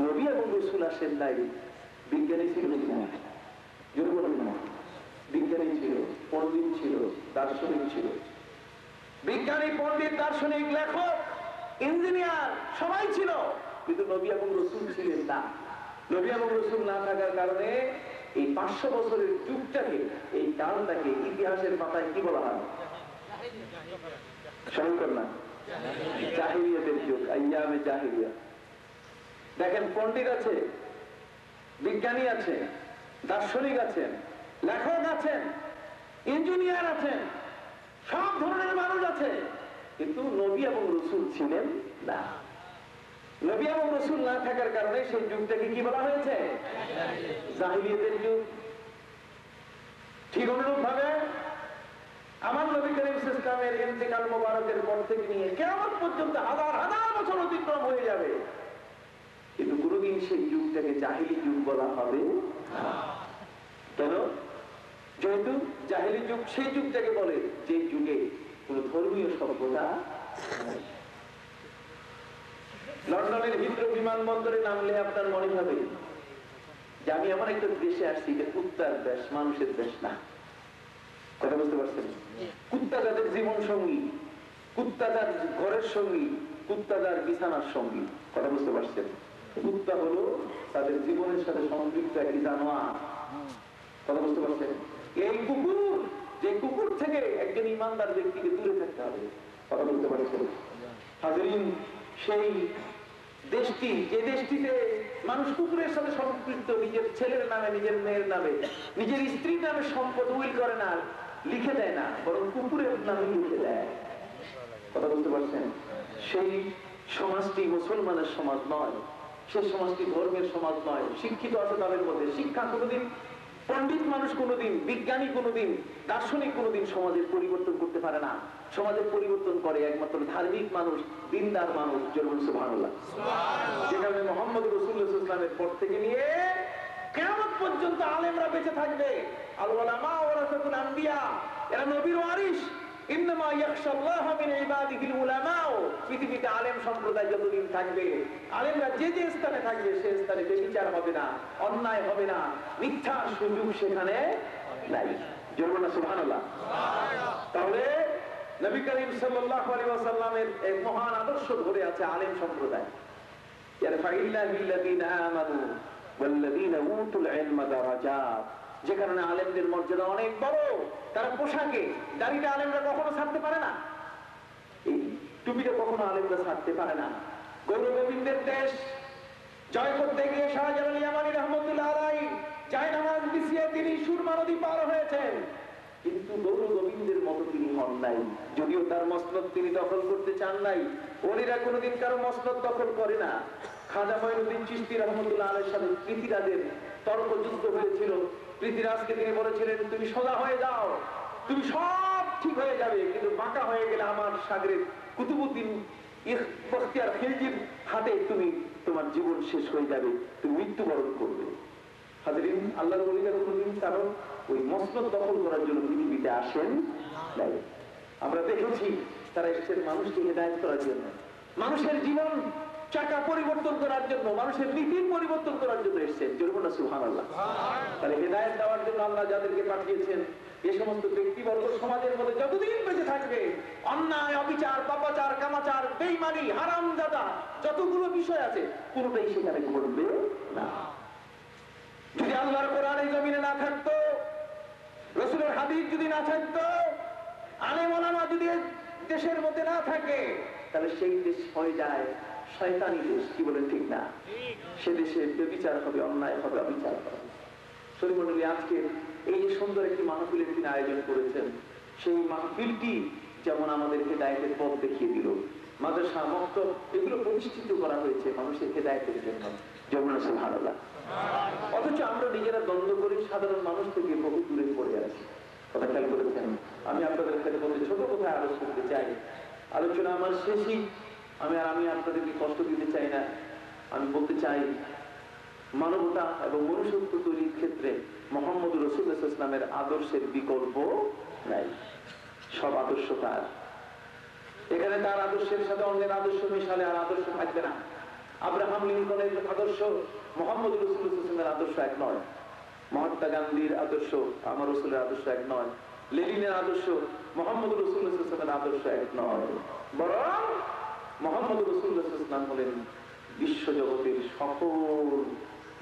নবী এবং রাসূল আসেন নাই, বিজ্ঞানী ছিল না, বিজ্ঞানী ছিল, পণ্ডিত ছিল, দার্শনিক ছিল। বিজ্ঞানী, পণ্ডিত, দার্শনিক, লেখক, ইঞ্জিনিয়ার সবাই ছিল, কিন্তু নবী এবং রাসূল ছিলেন না। নবী এবং রাসূল না থাকার কারণে এই 500 বছরের যুগটাকে, এই কালটাকে ইতিহাসের পাতায় কি বলা হয়? স্মরণ না, জাহিলিয়াতের যুগ, আইয়ামে জাহিলিয়া। দেখেন, পণ্ডিত আছে, বিজ্ঞানী আছে, দার্শনিক আছেন, লেখক আছেন, ইঞ্জিনিয়ার আছেন, সব ধরনের মানুষ আছে, কিন্তু নবী এবং রাসূল ছিলেন না। নবী এবং রাসূল না থাকার কারণে সেই যুগটাকে কি বলা হয়েছে? জাহিলিয়াতের যুগ। ঠিক অনুরূপ ভাবে আমার নবী করিম সাল্লাল্লাহু আলাইহি ওয়াসাল্লামের ইন্তেকাল মোবারকের পর থেকে নিয়ে কিয়ামত পর্যন্ত হাজার হাজার বছর অতিক্রম হয়ে যাবে, কিন্তু কোনদিন সেই যুগটাকে জাহিলি যুগ বলা হবে না। কেন? যেহেতু জাহিলি যুগ সেই যুগটাকে বলে যে যুগে কোন ধর্মীয় সভ্যতা। লন্ডনের হিথ্রো বিমানবন্দরে নামলে আপনার মনে হবে যে আমি এমন একটা দেশে আসছি যে কুত্তার দেশ, মানুষের দেশ না। কথা বুঝতে পারছেন? কুত্তা তাদের জীবন সঙ্গী, কুত্তা তার ঘরের সঙ্গী, কুত্তা তার বিছানার সঙ্গী। কথা বুঝতে পারছেন? কুত্তা হলো তাদের জীবনের সাথে সম্পৃক্ত একটি জানোয়ার। কথা বুঝতে পারছেন? এই কুকুর, যে কুকুর থেকে একজন ইমানদার ব্যক্তিকে দূরে থাকতে হবে। কথা বলতে পারছেন? হাজরিন, সেই দেশটি, যে দেশটিতে মানুষ কুকুরের সাথে সম্পৃক্ত, নিজের ছেলের নামে, নিজের মেয়ের নামে, নিজের স্ত্রীর নামে সম্পদ উইল করে না, লিখে দেয় না, বরং কুকুরের নামে লিখে দেয়। কথা বলতে পারছেন? সেই সমাজটি মুসলমানের সমাজ নয়, সেই সমাজটি ধর্মের সমাজ নয়। শিক্ষিত আছে তাদের মধ্যে, শিক্ষা কোনোদিন, পণ্ডিত মানুষ কোনোদিন, বিজ্ঞানী কোনোদিন, দার্শনিক কোনোদিন সমাজের পরিবর্তন করতে পারে না। সমাজের পরিবর্তন করে একমাত্র ধার্মিক মানুষ, দিনদার মানুষ। সুবহানাল্লাহ। যে কারণে মুহাম্মদ রাসূলুল্লাহ সাল্লাল্লাহু আলাইহি ওয়াসাল্লামের পর থেকে নিয়ে কিয়ামত পর্যন্ত আলেমরা বেঁচে থাকবে। আল উলামা ওয়ারাসাতুল আম্বিয়া, এরা নবীর ওয়ারিস। ইন্নামা ইয়াখশাল্লাহ মিন ইবাদিহিল উলামা। পৃথিবীতে আলেম সম্প্রদায় যতদিন থাকবে, আলেমরা যে যে স্থানে থাকবে সে স্থানে বেবিচার হবে না, অন্যায় হবে না, মিথ্যার সুযোগ সেখানে নাই। জোরে সুবহানাল্লাহ। তাহলে নবী করিম সাল্লাল্লাহু আলাইহি ওয়াসাল্লামের এক মহান আদর্শ ধরে আছে আলেম সম্প্রদায়। ইয়ারফাইল্লাহু আল্লাযীনা আমানু ওয়াল্লাযীনা উতুল ইলমা দারাজাত। যে কারণে আলেমদের মর্যাদা অনেক বড়। তারা পোশাকে, দাড়িটা আলেমরা কখনো ছাড়তে পারে না, এই টুপিটা কখনো আলেমরা ছাড়তে পারে না। গৌর গোবিন্দের দেশ জয় করতে গিয়ে শাহজালাল ইয়ামানী রাহমাতুল্লাহ আলাইহি জায়নামাজ বিছিয়ে তিনি সুরমা নদী পার হয়েছেন, কিন্তু গৌর গোবিন্দের মতো তিনি হন নাই। যদিও তার মসনদ তিনি দখল করতে চান নাই, ওলিরা কোনোদিন কারো মসনদ দখল করে না। খাজা মঈনুদ্দিন চিশতি রাহমাতুল্লাহ আলাইহির সাথে পৃথিরাজের তর্ক যুদ্ধ হয়েছিল। পৃথিরাজকে তিনি বলেছিলেন, তুমি সোজা হয়ে যাও, তুমি সব ঠিক হয়ে যাবে, কিন্তু বাঁকা হয়ে গেলে আমার শাগরেদ কুতুবউদ্দিন বখতিয়ার খিলজির হাতে তুমি, তোমার জীবন শেষ হয়ে যাবে, তুমি মৃত্যুবরণ করবে। হাজরিন, আল্লাহর ওলিরা কোনদিন কারণ ওই মসনদ দখল করার জন্য পৃথিবীতে আসেন নাই। আমরা দেখেছি তারা এসেছেন মানুষকে হেদায়েত করার জন্য, মানুষের জীবন চাকা পরিবর্তন করার জন্য, মানুষের নীতির পরিবর্তন করার জন্য এসেছেন। জোরে না সুবহানাল্লাহ। তাহলে হেদায়েত দেওয়ার জন্য আল্লাহ যাদেরকে পাঠিয়েছেন, এই সমস্ত ব্যক্তিবর্গ সমাজের মধ্যে যতদিন বেঁচে থাকবে, অন্যায়, অবিচার, পাপাচার, কামাচার, বেঈমানি, হারামজাদা যতগুলো বিষয় আছে কোনোটাই সেখানে ঘটবে না। যদি আল্লাহর কোরআন এই জমিনে না থাকতো, রাসূলের হাদিস যদি না থাকতো, আলেম ওলামা যদি দেশের মধ্যে না থাকে, তাহলে সেই দেশ হয়ে যায় শয়তানি দেশ। কি বলেন ঠিক না? সে দেশে ব্যভিচার হবে, অন্যায় হবে, অবিচার হবে। শরীফমণ্ডলী, আজকে এই যে সুন্দর একটি মাহফিলের তিনি আয়োজন করেছেন, সেই মাহফিলটি যেমন আমাদের হেদায়েতের পথ দেখিয়ে দিল। মাদ্রাসা, মক্তব এগুলো প্রতিষ্ঠিত করা হয়েছে মানুষের হেদায়েতের জন্য। যেমন আছে ভালোলা। অথচ আমরা নিজেরা দ্বন্দ্ব করি, সাধারণ মানুষ থেকে বহু দূরে পড়ে আছি। কথা খেয়াল করেছেন? আমি আপনাদের কাছে বলতে ছোট কথায় আলোচনা করতে চাই। আলোচনা আমার শেষই, আমি আপনাদেরকে কষ্ট দিতে চাই না। আমি বলতে চাই, মানবতা এবং মনুষ্যত্ব তৈরির ক্ষেত্রে মুহাম্মদ রাসূলুল্লাহ সাল্লাল্লাহু আলাইহি ওয়াসাল্লামের আদর্শের বিকল্প নাই। সব আদর্শ তার। এখানে তার আদর্শের সাথে অন্যের আদর্শ মিশালে আর আদর্শ থাকবে না। আব্রাহাম লিঙ্কনের আদর্শ মোহাম্মদ রাসূলের আদর্শ এক নয়, মহাত্মা গান্ধীর আদর্শ আমার রাসূলের আদর্শ এক নয়, লেনিনের আদর্শ মোহাম্মদ রাসূলের আদর্শ এক নয়, বরং মোহাম্মদ রাসূলুল্লাহ হলেন বিশ্বজগতের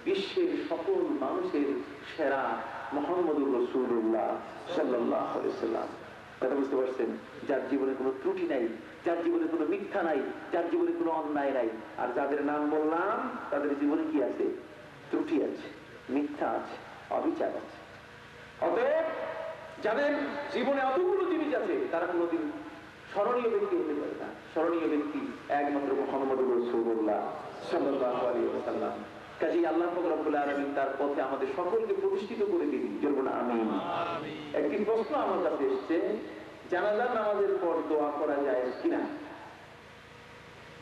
বিশ্বের সকল মানুষের সেরা মুহাম্মদুর রাসূলুল্লাহ সাল্লাল্লাহু আলাইহি ওয়াসাল্লাম। কথা বুঝতে পারছেন? যার জীবনে কোনো ত্রুটি নাই, যার জীবনে কোনো মিথ্যা নাই, যার জীবনে কোনো অন্যায় নাই। আর যাদের নাম বললাম তাদের জীবনে কি আছে? ত্রুটি আছে, মিথ্যা আছে, অবিচার আছে। অতএব যাদের জীবনে অতগুলো জিনিস আছে তারা কোনোদিন স্মরণীয় ব্যক্তি হতে পারে না। স্মরণীয় ব্যক্তি একমাত্র মুহাম্মদুর রাসূলুল্লাহ সাল্লাল্লাহু আলাইহি ওয়াসাল্লাম। কাজেই আল্লাহ পাক রব্বুল আলামিন তার পথে আমাদের সকলকে প্রতিষ্ঠিত করে দিন, জোরে বলুন আমিন। একটি প্রশ্ন আমার কাছে এসেছে, জানাজার নামাজের পর দোয়া করা যায় কিনা?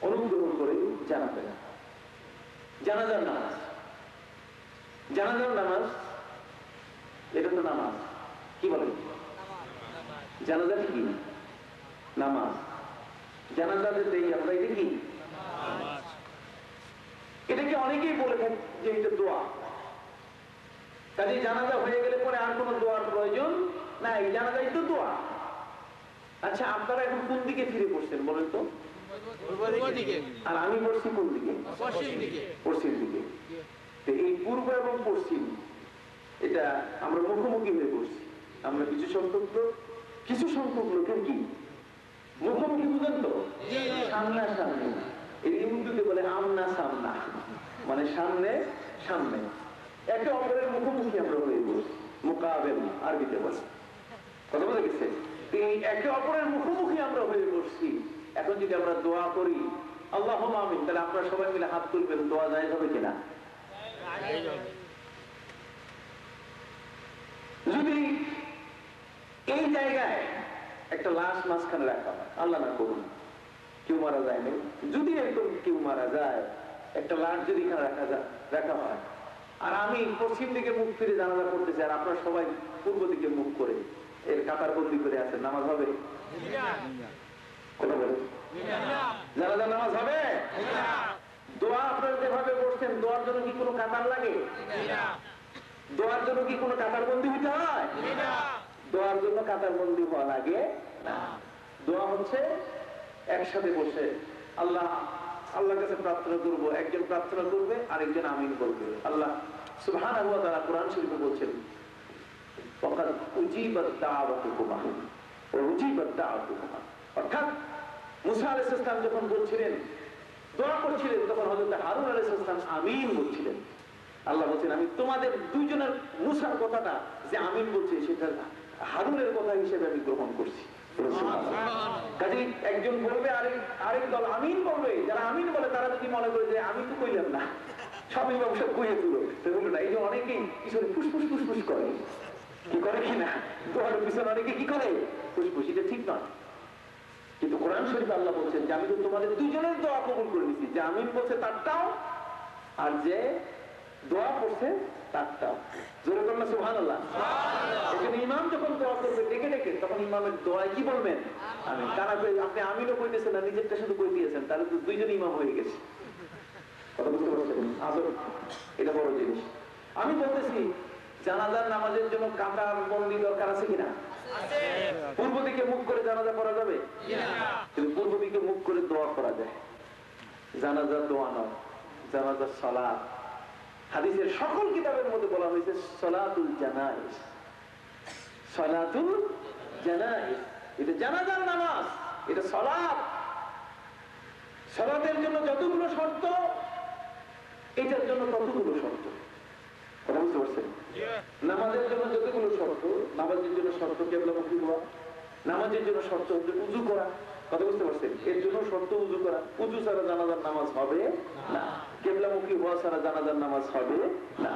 অনুগ্রহ করে জানাবেন। জানাজার নামাজ, জানাজার নামাজ এটা তো নামাজ, কি বলেন? জানাজা কি? নামাজ। জানাজাতে দেই আমরা, এটা কি? এটাকে অনেকেই বলে থাকেন যে এটা দোয়া। কাজে জানাজা হয়ে গেলে পরে আর কোনো দোয়ার প্রয়োজন নাই, জানাজাই তো দোয়া। আচ্ছা, আপনারা এখন কোন দিকে ফিরে পড়ছেন বলেন তো? আর আমি পড়ছি কোন দিকে? পশ্চিম দিকে। এই পূর্ব এবং পশ্চিম এটা আমরা মুখোমুখি হয়ে পড়ছি। আমরা কিছু সংখ্যক লোকের কি মুখোমুখি, বুঝেন তো? সামনা সামনে, এই উর্দুতে বলে আমনা সামনা, মানে সামনে সামনে, একে অপরের মুখোমুখি আমরা হয়ে পড়ছি। মুকাবেল আরবিতে বলে, কথা বলে গেছে। একে অপরের মুখোমুখি আমরা হয়ে পড়ছি। এখন যদি আমরা দোয়া করি আল্লাহুম্মা আমিন, তাহলে আপনারা সবাই মিলে হাত তুলবেন, দোয়া যায় হবে কিনা? যদি এই জায়গায় একটা লাশ মাঝখানে রাখা হয়, আল্লাহ না করুন কেউ মারা যায় না, যদি একদম কেউ মারা যায়, একটা লাশ যদি এখানে রাখা হয়, আর আমি পশ্চিম দিকে মুখ ফিরে জানাজা করতেছি, আর আপনারা সবাই পূর্ব দিকে মুখ করে এর কাতার বন্দি করে আছেন, নামাজ হবে? কথা বলেন, জানাজা নামাজ হবে? দোয়া আপনারা যেভাবে করছেন, দোয়ার জন্য কি কোনো কাতার লাগে? দোয়ার জন্য কি কোনো কাতার বন্দি হইতে হয়? দোয়ার জন্য কাতার বন্দি হওয়া লাগে না। দোয়া হচ্ছে একসাথে বসে আল্লাহর কাছে প্রার্থনা করব, একজন প্রার্থনা করবে আরেকজন আমিন বলবে। আল্লাহ সুবহানাহু ওয়া তাআলা কোরআন শরীফে বলছেন, ফাকাদ উজিবাত দাওয়াতুকুমা ওয়া উজিবাত দাওয়াতুকুমা। অর্থাৎ মুসা আলাইহিস সালাম যখন বলছিলেন, দোয়া করছিলেন, তখন হযরত হারুন আলাইহিস সালাম আমিন বলছিলেন। আল্লাহ বলছেন, আমি তোমাদের দুইজনের মুসার কথাটা যে আমিন বলছে সেটা হারুনের কথা হিসেবে আমি গ্রহণ করছি। কাজে একজন বলবে, আরেক দল আমিন বলবে। যারা আমিন বলে তারা যদি মনে করে যে আমি তো কইলাম না, সবই ব্যবসা কইয়ে দিল, তাহলে না। এই যে অনেকেই পিছনে ফুসফুস ফুসফুস করে, কি করে কিনা, তোমার পিছনে অনেকে কি করে ফুসফুস, এটা ঠিক নয়। কিন্তু কোরআন শরীফে আল্লাহ বলছেন যে আমি তো তোমাদের দুইজনের দোয়া কবুল করে নিচ্ছি। যে আমিন বলছে তারটাও, আর যে দোয়া করছে তারটাও। জোরে বলুন না সুবহানাল্লাহ। এখানে ইমাম যখন দোয়া করবে ডেকে ডেকে, তখন ইমামের দোয়ায় কি বলবেন? আমিন। কারা আপনি আমিনও কইতেছেন না, নিজেরটা শুধু কই দিয়েছেন, তাহলে তো দুইজন ইমাম হয়ে গেছে। কথা বুঝতে পারছেন? আদর এটা বড় জিনিস। আমি বলতেছি, জানাজার নামাজের জন্য কাতার বন্দি দরকার আছে কিনা? পূর্ব দিকে মুখ করে জানাজা করা যাবে? কিন্তু পূর্ব দিকে মুখ করে দোয়া করা যায়। জানাজার দোয়া নয়, জানাজার সালাত। হাদিসের সকল কিতাবের মধ্যে বলা হয়েছে সালাতুল জানাইজ। সালাতুল জানাইজ এটা জানাজার নামাজ, এটা সালাত। সালাতের জন্য যতগুলো শর্ত, এটার জন্য ততগুলো শর্ত। কথা বুঝতে পারছেন? নামাজের জন্য যতগুলো শর্ত, নামাজের জন্য শর্ত কিবলামুখী হওয়া, নামাজের জন্য শর্ত হচ্ছে উযু করা। কথা বুঝতে পারছেন? এর জন্য শর্ত উযু করা। উযু ছাড়া জানাজার নামাজ হবে না, কিবলামুখী হওয়া ছাড়া জানাজার নামাজ হবে না।